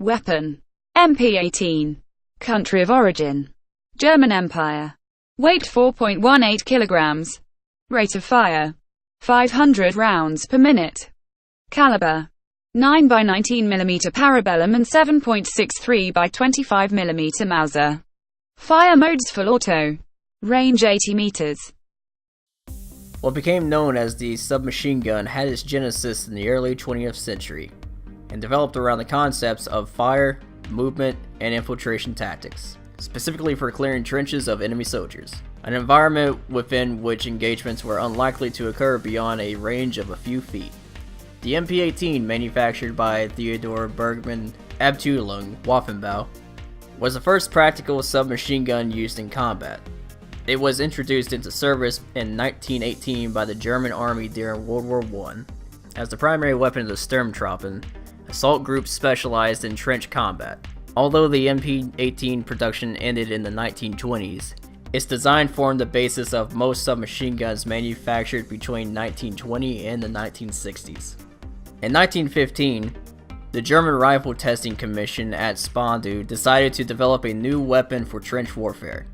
Weapon: MP18. Country of origin: German Empire. Weight: 4.18 kilograms. Rate of fire: 500 rounds per minute. Caliber: 9 by 19 mm Parabellum and 7.63 by 25 mm Mauser. Fire modes: full auto. Range: 80 meters. What became known as the submachine gun had its genesis in the early 20th century, and developed around the concepts of fire, movement, and infiltration tactics, specifically for clearing trenches of enemy soldiers, an environment within which engagements were unlikely to occur beyond a range of a few feet. The MP18, manufactured by Theodor Bergmann Abteilung Waffenbau, was the first practical submachine gun used in combat. It was introduced into service in 1918 by the German Army during World War I as the primary weapon of the Sturmtruppen, assault groups specialized in trench combat. Although the MP18 production ended in the 1920s, its design formed the basis of most submachine guns manufactured between 1920 and the 1960s. In 1915, the German Rifle Testing Commission at Spandau decided to develop a new weapon for trench warfare,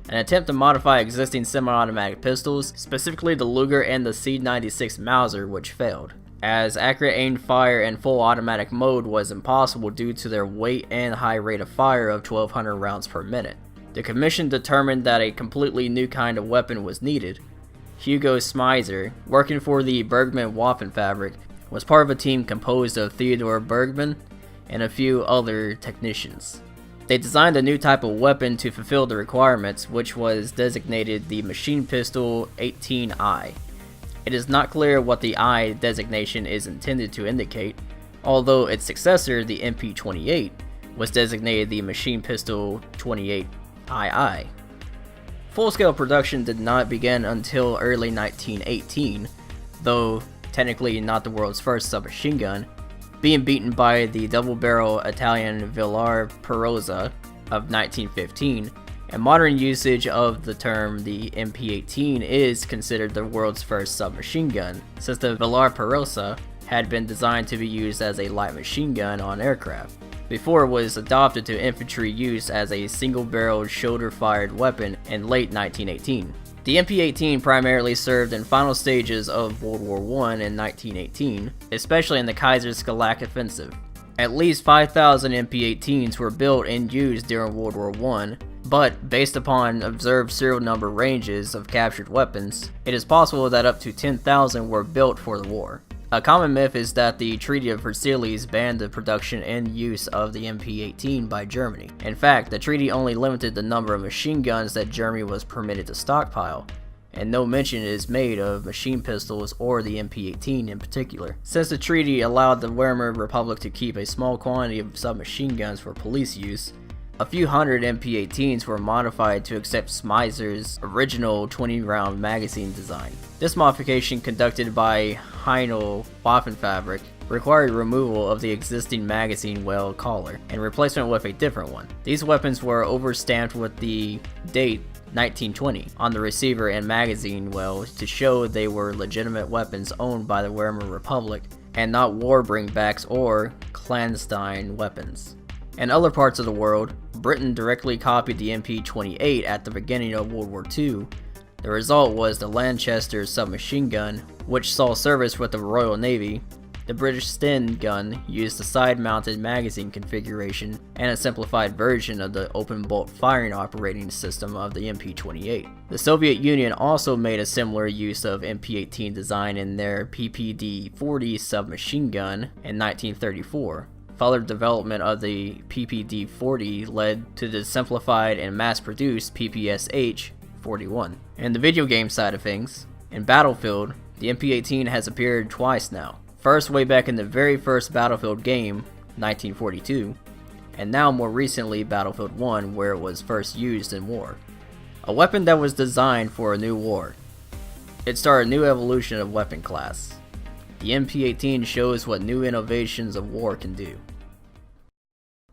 an attempt to modify existing semi-automatic pistols, specifically the Luger and the C96 Mauser, which failed, as accurate aim fire in full automatic mode was impossible due to their weight and high rate of fire of 1,200 rounds per minute. The commission determined that a completely new kind of weapon was needed. Hugo Schmeisser, working for the Bergmann Waffenfabrik, was part of a team composed of Theodor Bergmann and a few other technicians. They designed a new type of weapon to fulfill the requirements, which was designated the Machine Pistol 18I. It is not clear what the I designation is intended to indicate, although its successor, the MP28, was designated the Machine Pistol 28II. Full-scale production did not begin until early 1918, though technically not the world's first submachine gun, being beaten by the double-barrel Italian Villar Perosa of 1915, and modern usage of the term the MP18 is considered the world's first submachine gun, since the Villar Perosa had been designed to be used as a light machine gun on aircraft, before it was adopted to infantry use as a single-barreled shoulder-fired weapon in late 1918. The MP18 primarily served in final stages of World War I in 1918, especially in the Kaiserschlag offensive. At least 5,000 MP18s were built and used during World War I, but based upon observed serial number ranges of captured weapons, it is possible that up to 10,000 were built for the war. A common myth is that the Treaty of Versailles banned the production and use of the MP18 by Germany. In fact, the treaty only limited the number of machine guns that Germany was permitted to stockpile, and no mention is made of machine pistols or the MP18 in particular. Since the treaty allowed the Weimar Republic to keep a small quantity of submachine guns for police use, a few hundred MP18s were modified to accept Schmeisser's original 20-round magazine design. This modification, conducted by Heinel Waffenfabrik, required removal of the existing magazine well collar and replacement with a different one. These weapons were overstamped with the date 1920 on the receiver and magazine well to show they were legitimate weapons owned by the Weimar Republic and not war bringbacks or clandestine weapons. In other parts of the world, Britain directly copied the MP28 at the beginning of World War II. The result was the Lanchester submachine gun, which saw service with the Royal Navy. The British Sten gun used a side-mounted magazine configuration and a simplified version of the open-bolt firing operating system of the MP28. The Soviet Union also made a similar use of MP18 design in their PPD-40 submachine gun in 1934. Further development of the PPD-40 led to the simplified and mass-produced PPSH-41. In the video game side of things, in Battlefield, the MP18 has appeared twice now. First way back in the very first Battlefield game, 1942, and now more recently Battlefield 1, where it was first used in war. A weapon that was designed for a new war. It started a new evolution of weapon class. The MP18 shows what new innovations of war can do.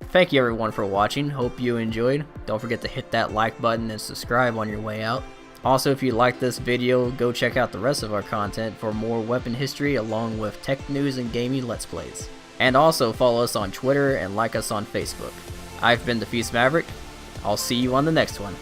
Thank you everyone for watching, hope you enjoyed. Don't forget to hit that like button and subscribe on your way out. Also, if you liked this video, go check out the rest of our content for more weapon history along with tech news and gaming let's plays. And also follow us on Twitter and like us on Facebook. I've been Defeats Maverick. I'll see you on the next one.